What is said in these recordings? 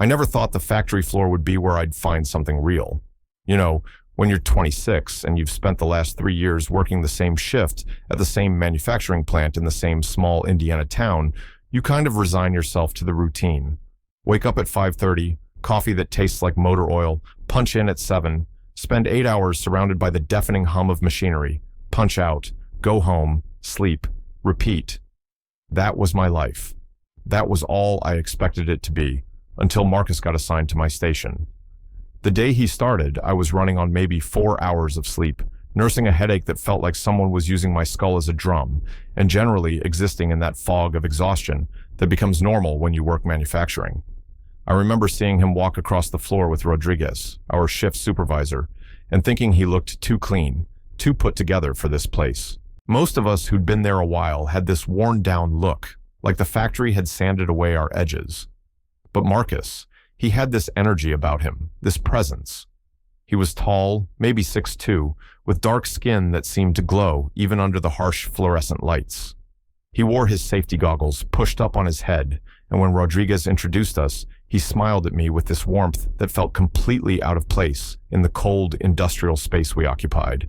I never thought the factory floor would be where I'd find something real. You know, when you're 26 and you've spent the last 3 years working the same shift at the same manufacturing plant in the same small Indiana town, you kind of resign yourself to the routine. Wake up at 5:30, coffee that tastes like motor oil, punch in at 7, spend 8 hours surrounded by the deafening hum of machinery, punch out, go home, sleep, repeat. That was my life. That was all I expected it to be, until Marcus got assigned to my station. The day he started, I was running on maybe 4 hours of sleep, nursing a headache that felt like someone was using my skull as a drum, and generally existing in that fog of exhaustion that becomes normal when you work manufacturing. I remember seeing him walk across the floor with Rodriguez, our shift supervisor, and thinking he looked too clean, too put together for this place. Most of us who'd been there a while had this worn-down look, like the factory had sanded away our edges. But Marcus, he had this energy about him, this presence. He was tall, maybe 6'2", with dark skin that seemed to glow even under the harsh fluorescent lights. He wore his safety goggles pushed up on his head, and when Rodriguez introduced us, he smiled at me with this warmth that felt completely out of place in the cold, industrial space we occupied.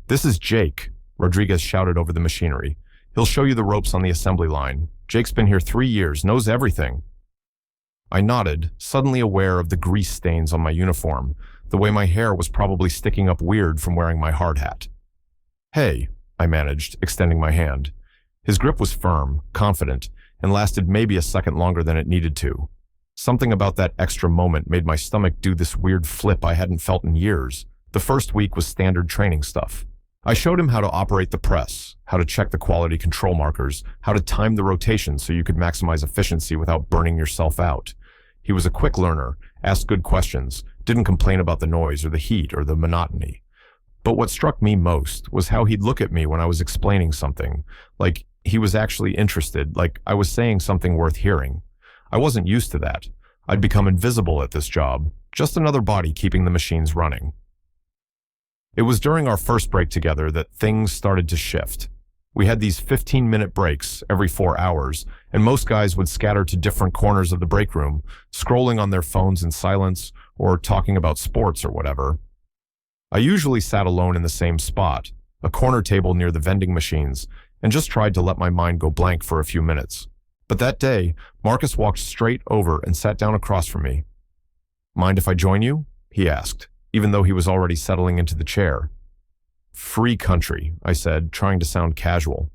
"This is Jake," Rodriguez shouted over the machinery. "He'll show you the ropes on the assembly line. Jake's been here 3 years, knows everything." I nodded, suddenly aware of the grease stains on my uniform, the way my hair was probably sticking up weird from wearing my hard hat. "Hey," I managed, extending my hand. His grip was firm, confident, and lasted maybe a second longer than it needed to. Something about that extra moment made my stomach do this weird flip I hadn't felt in years. The first week was standard training stuff. I showed him how to operate the press, how to check the quality control markers, how to time the rotation so you could maximize efficiency without burning yourself out. He was a quick learner, asked good questions, didn't complain about the noise or the heat or the monotony. But what struck me most was how he'd look at me when I was explaining something, like he was actually interested, like I was saying something worth hearing. I wasn't used to that. I'd become invisible at this job, just another body keeping the machines running. It was during our first break together that things started to shift. We had these 15-minute breaks every 4 hours, and most guys would scatter to different corners of the break room, scrolling on their phones in silence or talking about sports or whatever. I usually sat alone in the same spot, a corner table near the vending machines, and just tried to let my mind go blank for a few minutes. But that day, Marcus walked straight over and sat down across from me. "Mind if I join you?" he asked, even though he was already settling into the chair. "Free country," I said, trying to sound casual.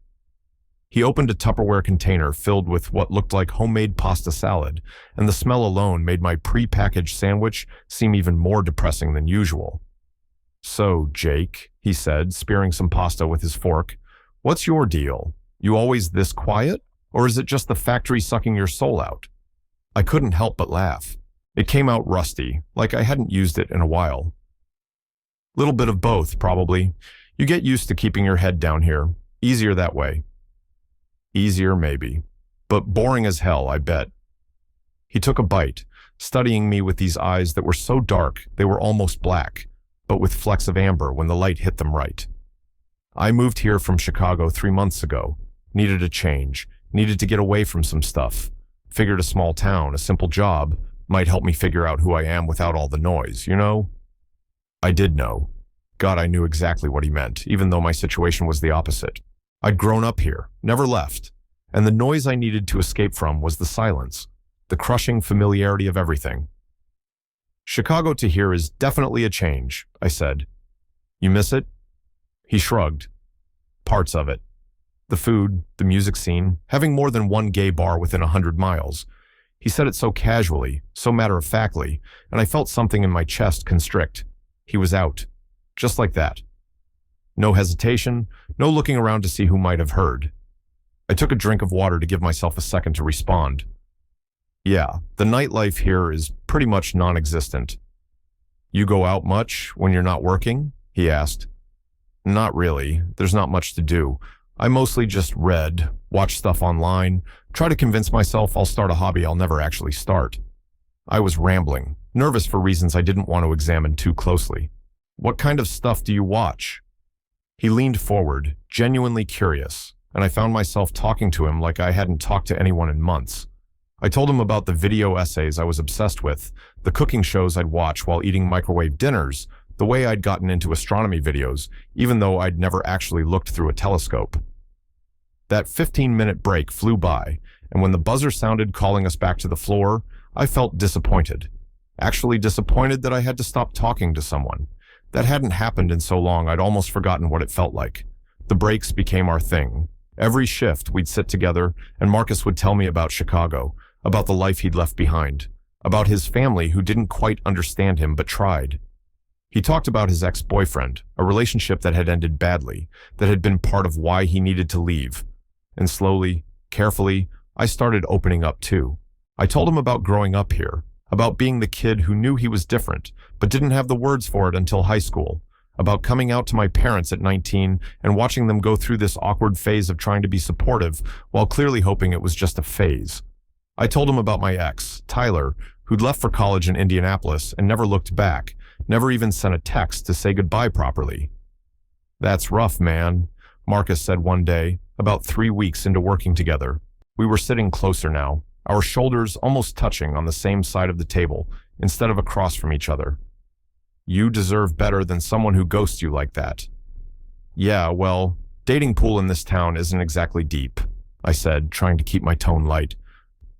He opened a Tupperware container filled with what looked like homemade pasta salad, and the smell alone made my pre-packaged sandwich seem even more depressing than usual. "So, Jake," he said, spearing some pasta with his fork, "what's your deal? You always this quiet? Or is it just the factory sucking your soul out?" I couldn't help but laugh. It came out rusty, like I hadn't used it in a while. "Little bit of both, probably. You get used to keeping your head down here. Easier that way." Easier, maybe. But boring as hell, I bet. He took a bite, studying me with these eyes that were so dark they were almost black, but with flecks of amber when the light hit them right. "I moved here from Chicago 3 months ago. Needed a change. Needed to get away from some stuff. Figured a small town, a simple job, might help me figure out who I am without all the noise, you know?" I did know. God, I knew exactly what he meant, even though my situation was the opposite. I'd grown up here, never left, and the noise I needed to escape from was the silence, the crushing familiarity of everything. "Chicago to here is definitely a change," I said. "You miss it?" He shrugged. "Parts of it. The food, the music scene, having more than one gay bar within 100 miles. He said it so casually, so matter-of-factly, and I felt something in my chest constrict. He was out. Just like that. No hesitation, no looking around to see who might have heard. I took a drink of water to give myself a second to respond. "Yeah, the nightlife here is pretty much non-existent." "You go out much when you're not working?" he asked. "Not really. There's not much to do. I mostly just read, watch stuff online, try to convince myself I'll start a hobby I'll never actually start." I was rambling, nervous for reasons I didn't want to examine too closely. "What kind of stuff do you watch?" He leaned forward, genuinely curious, and I found myself talking to him like I hadn't talked to anyone in months. I told him about the video essays I was obsessed with, the cooking shows I'd watch while eating microwave dinners, the way I'd gotten into astronomy videos, even though I'd never actually looked through a telescope. That 15-minute break flew by, and when the buzzer sounded calling us back to the floor, I felt disappointed. Actually disappointed that I had to stop talking to someone. That hadn't happened in so long I'd almost forgotten what it felt like. The breaks became our thing. Every shift we'd sit together, and Marcus would tell me about Chicago, about the life he'd left behind, about his family who didn't quite understand him but tried. He talked about his ex-boyfriend, a relationship that had ended badly, that had been part of why he needed to leave. And slowly, carefully, I started opening up too. I told him about growing up here, about being the kid who knew he was different, but didn't have the words for it until high school, about coming out to my parents at 19 and watching them go through this awkward phase of trying to be supportive while clearly hoping it was just a phase. I told him about my ex, Tyler, who'd left for college in Indianapolis and never looked back, never even sent a text to say goodbye properly. "That's rough, man," Marcus said one day, about 3 weeks into working together. We were sitting closer now, our shoulders almost touching on the same side of the table, instead of across from each other. "You deserve better than someone who ghosts you like that." "Yeah, well, dating pool in this town isn't exactly deep," I said, trying to keep my tone light.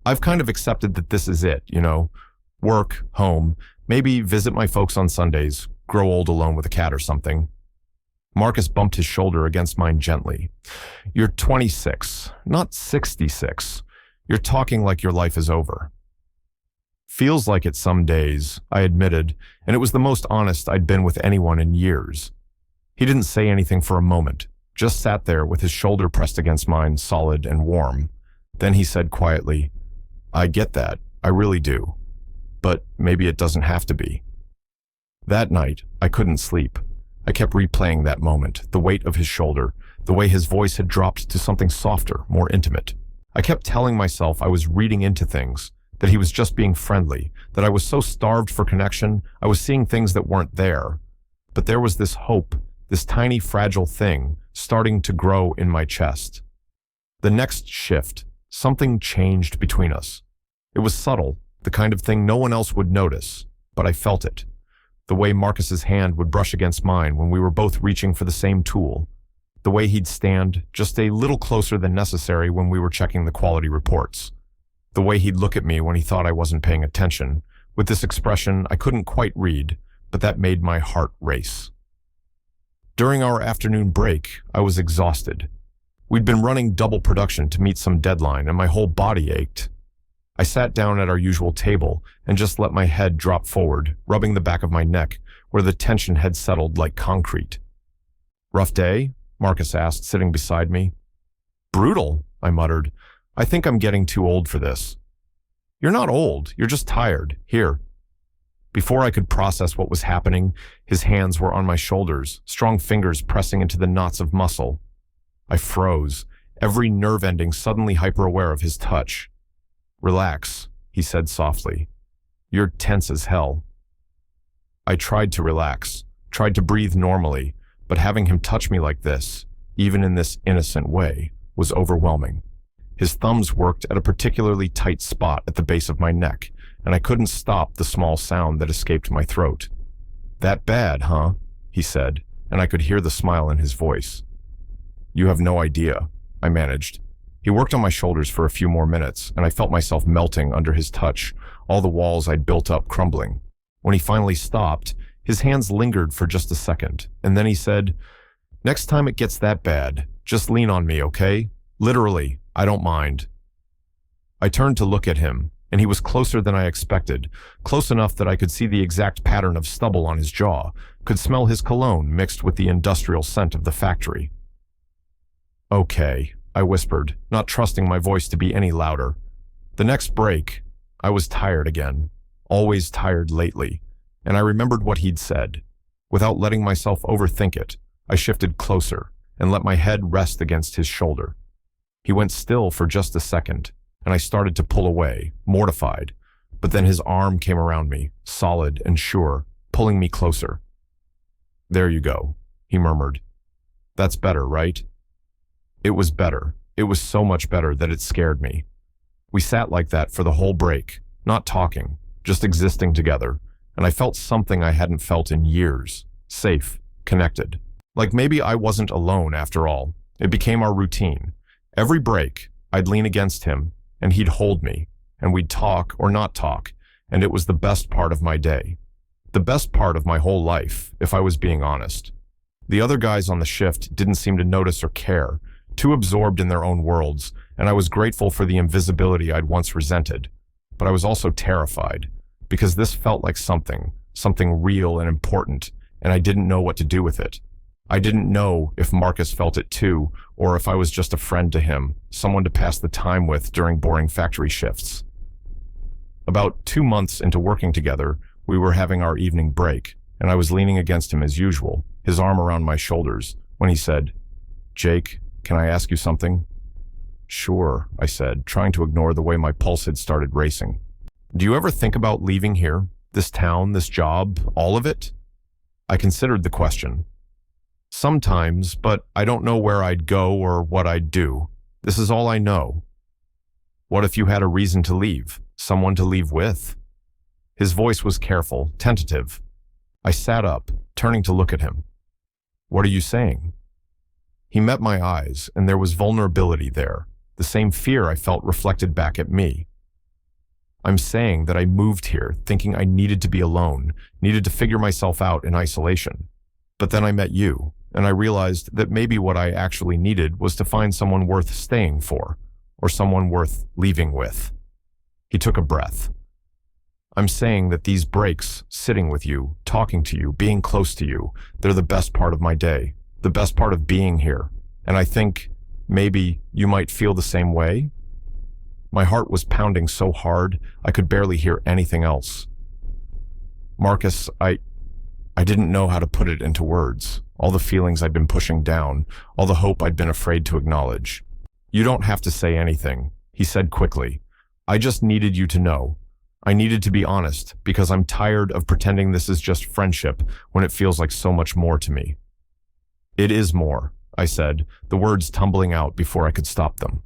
"I've kind of accepted that this is it, you know. Work, home, maybe visit my folks on Sundays, grow old alone with a cat or something." Marcus bumped his shoulder against mine gently. "You're 26, not 66. You're talking like your life is over." "Feels like it some days," I admitted, and it was the most honest I'd been with anyone in years. He didn't say anything for a moment, just sat there with his shoulder pressed against mine, solid and warm. Then he said quietly, "I get that, I really do. But maybe it doesn't have to be." That night, I couldn't sleep. I kept replaying that moment, the weight of his shoulder, the way his voice had dropped to something softer, more intimate. I kept telling myself I was reading into things, that he was just being friendly, that I was so starved for connection, I was seeing things that weren't there. But there was this hope, this tiny fragile thing, starting to grow in my chest. The next shift, something changed between us. It was subtle, the kind of thing no one else would notice, but I felt it. The way Marcus's hand would brush against mine when we were both reaching for the same tool. The way he'd stand just a little closer than necessary when we were checking the quality reports. The way he'd look at me when he thought I wasn't paying attention, with this expression I couldn't quite read, but that made my heart race. During our afternoon break, I was exhausted. We'd been running double production to meet some deadline, and my whole body ached. I sat down at our usual table and just let my head drop forward, rubbing the back of my neck, where the tension had settled like concrete. "Rough day?" Marcus asked, sitting beside me. "Brutal," I muttered. "I think I'm getting too old for this." "You're not old, you're just tired. Here." Before I could process what was happening, his hands were on my shoulders, strong fingers pressing into the knots of muscle. I froze, every nerve ending suddenly hyper-aware of his touch. "Relax," he said softly. "You're tense as hell." I tried to relax, tried to breathe normally, but having him touch me like this, even in this innocent way, was overwhelming. His thumbs worked at a particularly tight spot at the base of my neck, and I couldn't stop the small sound that escaped my throat. "That bad, huh?" he said, and I could hear the smile in his voice. "You have no idea," I managed. He worked on my shoulders for a few more minutes, and I felt myself melting under his touch, all the walls I'd built up crumbling. When he finally stopped, his hands lingered for just a second, and then he said, "Next time it gets that bad, just lean on me, okay? Literally, I don't mind." I turned to look at him, and he was closer than I expected, close enough that I could see the exact pattern of stubble on his jaw, could smell his cologne mixed with the industrial scent of the factory. "Okay," I whispered, not trusting my voice to be any louder. The next break, I was tired again, always tired lately, and I remembered what he'd said. Without letting myself overthink it, I shifted closer and let my head rest against his shoulder. He went still for just a second, and I started to pull away, mortified, but then his arm came around me, solid and sure, pulling me closer. "There you go," he murmured. "That's better, right?" It was better. It was so much better that it scared me. We sat like that for the whole break, not talking, just existing together, and I felt something I hadn't felt in years. Safe, connected. Like maybe I wasn't alone after all. It became our routine. Every break, I'd lean against him, and he'd hold me, and we'd talk or not talk, and it was the best part of my day. The best part of my whole life, if I was being honest. The other guys on the shift didn't seem to notice or care, too absorbed in their own worlds, and I was grateful for the invisibility I'd once resented. But I was also terrified, because this felt like something real and important, and I didn't know what to do with it. I didn't know if Marcus felt it too, or if I was just a friend to him, someone to pass the time with during boring factory shifts. About 2 months into working together, we were having our evening break, and I was leaning against him as usual, his arm around my shoulders, when he said, "Jake, can I ask you something?" "Sure," I said, trying to ignore the way my pulse had started racing. "Do you ever think about leaving here? This town, this job, all of it?" I considered the question. "Sometimes, but I don't know where I'd go or what I'd do. This is all I know." "What if you had a reason to leave? Someone to leave with?" His voice was careful, tentative. I sat up, turning to look at him. "What are you saying?" He met my eyes, and there was vulnerability there, the same fear I felt reflected back at me. "I'm saying that I moved here thinking I needed to be alone, needed to figure myself out in isolation. But then I met you, and I realized that maybe what I actually needed was to find someone worth staying for, or someone worth leaving with." He took a breath. "I'm saying that these breaks, sitting with you, talking to you, being close to you, they're the best part of my day, the best part of being here. And I think maybe you might feel the same way?" My heart was pounding so hard, I could barely hear anything else. "Marcus, I didn't know how to put it into words. All the feelings I'd been pushing down, all the hope I'd been afraid to acknowledge." "You don't have to say anything," he said quickly. "I just needed you to know. I needed to be honest, because I'm tired of pretending this is just friendship when it feels like so much more to me." "It is more," I said, the words tumbling out before I could stop them.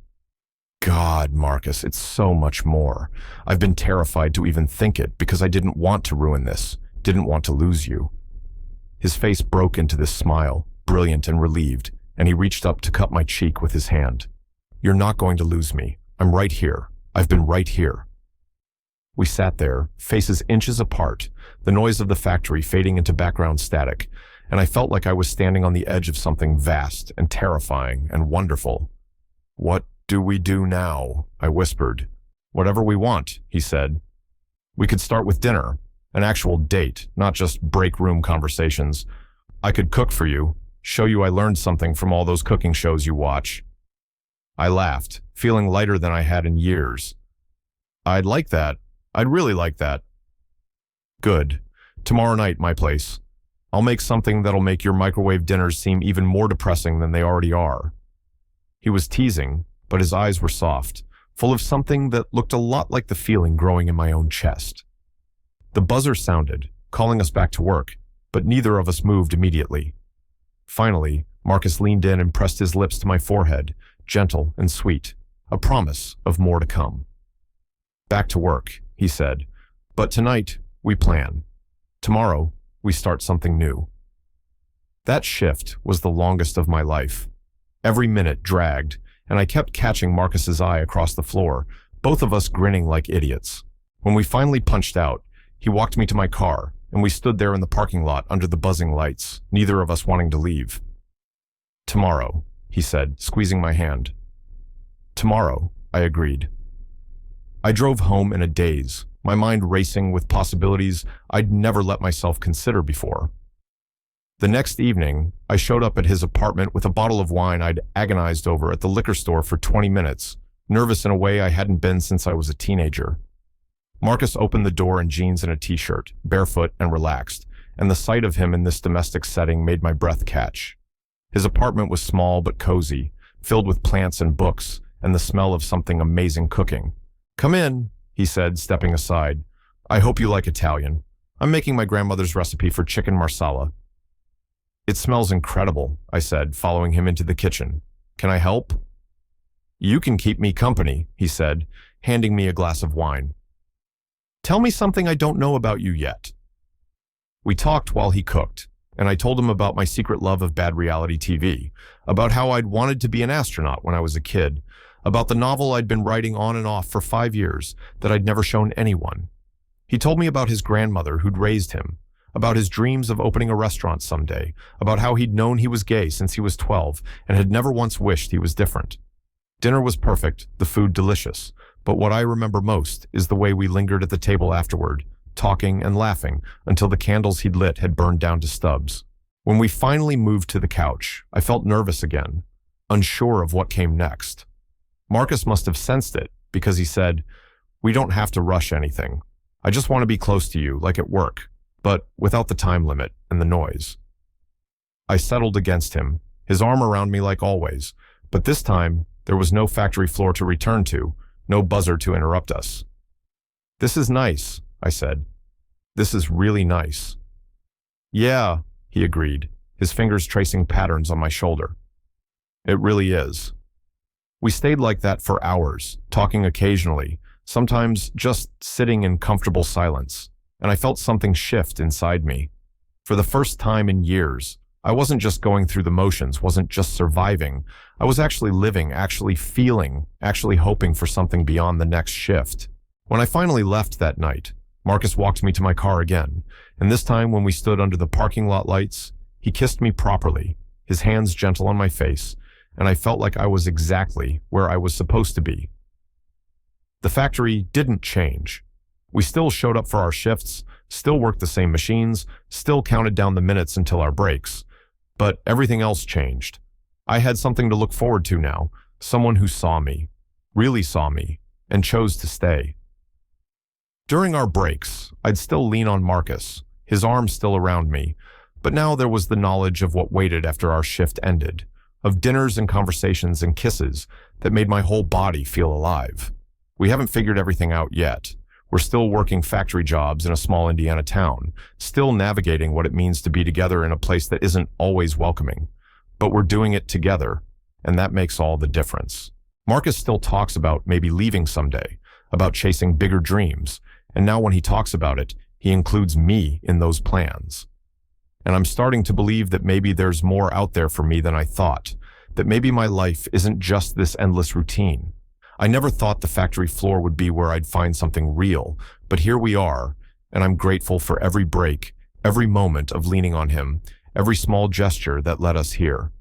"God, Marcus, it's so much more. I've been terrified to even think it because I didn't want to ruin this, didn't want to lose you." His face broke into this smile, brilliant and relieved, and he reached up to cup my cheek with his hand. "You're not going to lose me. I'm right here. I've been right here." We sat there, faces inches apart, the noise of the factory fading into background static, and I felt like I was standing on the edge of something vast and terrifying and wonderful. "What do we do now?" I whispered. "Whatever we want," he said. "We could start with dinner, an actual date, not just break room conversations. I could cook for you, show you I learned something from all those cooking shows you watch." I laughed, feeling lighter than I had in years. "I'd like that. I'd really like that." "Good. Tomorrow night, my place. I'll make something that'll make your microwave dinners seem even more depressing than they already are." He was teasing, but his eyes were soft, full of something that looked a lot like the feeling growing in my own chest. The buzzer sounded, calling us back to work, but neither of us moved immediately. Finally, Marcus leaned in and pressed his lips to my forehead, gentle and sweet, a promise of more to come. "Back to work," he said, "but tonight we plan. Tomorrow we start something new." That shift was the longest of my life. Every minute dragged, and I kept catching Marcus's eye across the floor, both of us grinning like idiots. When we finally punched out, he walked me to my car, and we stood there in the parking lot under the buzzing lights, neither of us wanting to leave. "Tomorrow," he said, squeezing my hand. "Tomorrow," I agreed. I drove home in a daze, my mind racing with possibilities I'd never let myself consider before. The next evening, I showed up at his apartment with a bottle of wine I'd agonized over at the liquor store for 20 minutes, nervous in a way I hadn't been since I was a teenager. Marcus opened the door in jeans and a t-shirt, barefoot and relaxed, and the sight of him in this domestic setting made my breath catch. His apartment was small but cozy, filled with plants and books, and the smell of something amazing cooking. "Come in," he said, stepping aside. "I hope you like Italian. I'm making my grandmother's recipe for chicken marsala." "It smells incredible," I said, following him into the kitchen. "Can I help?" "You can keep me company," he said, handing me a glass of wine. "Tell me something I don't know about you yet." We talked while he cooked, and I told him about my secret love of bad reality TV, about how I'd wanted to be an astronaut when I was a kid, about the novel I'd been writing on and off for 5 years that I'd never shown anyone. He told me about his grandmother who'd raised him, about his dreams of opening a restaurant someday, about how he'd known he was gay since he was 12 and had never once wished he was different. Dinner was perfect, the food delicious, but what I remember most is the way we lingered at the table afterward, talking and laughing until the candles he'd lit had burned down to stubs. When we finally moved to the couch, I felt nervous again, unsure of what came next. Marcus must have sensed it because he said, "We don't have to rush anything. I just want to be close to you, like at work, but without the time limit and the noise." I settled against him, his arm around me like always, but this time there was no factory floor to return to, no buzzer to interrupt us. "This is nice," I said. "This is really nice." "Yeah," he agreed, his fingers tracing patterns on my shoulder. "It really is." We stayed like that for hours, talking occasionally, sometimes just sitting in comfortable silence, and I felt something shift inside me. For the first time in years, I wasn't just going through the motions, wasn't just surviving. I was actually living, actually feeling, actually hoping for something beyond the next shift. When I finally left that night, Marcus walked me to my car again, and this time when we stood under the parking lot lights, he kissed me properly, his hands gentle on my face, and I felt like I was exactly where I was supposed to be. The factory didn't change. We still showed up for our shifts, still worked the same machines, still counted down the minutes until our breaks. But everything else changed. I had something to look forward to now, someone who saw me, really saw me, and chose to stay. During our breaks, I'd still lean on Marcus, his arm still around me, but now there was the knowledge of what waited after our shift ended, of dinners and conversations and kisses that made my whole body feel alive. We haven't figured everything out yet. We're still working factory jobs in a small Indiana town, still navigating what it means to be together in a place that isn't always welcoming. But we're doing it together, and that makes all the difference. Marcus still talks about maybe leaving someday, about chasing bigger dreams, and now when he talks about it, he includes me in those plans. And I'm starting to believe that maybe there's more out there for me than I thought, that maybe my life isn't just this endless routine. I never thought the factory floor would be where I'd find something real, but here we are, and I'm grateful for every break, every moment of leaning on him, every small gesture that led us here.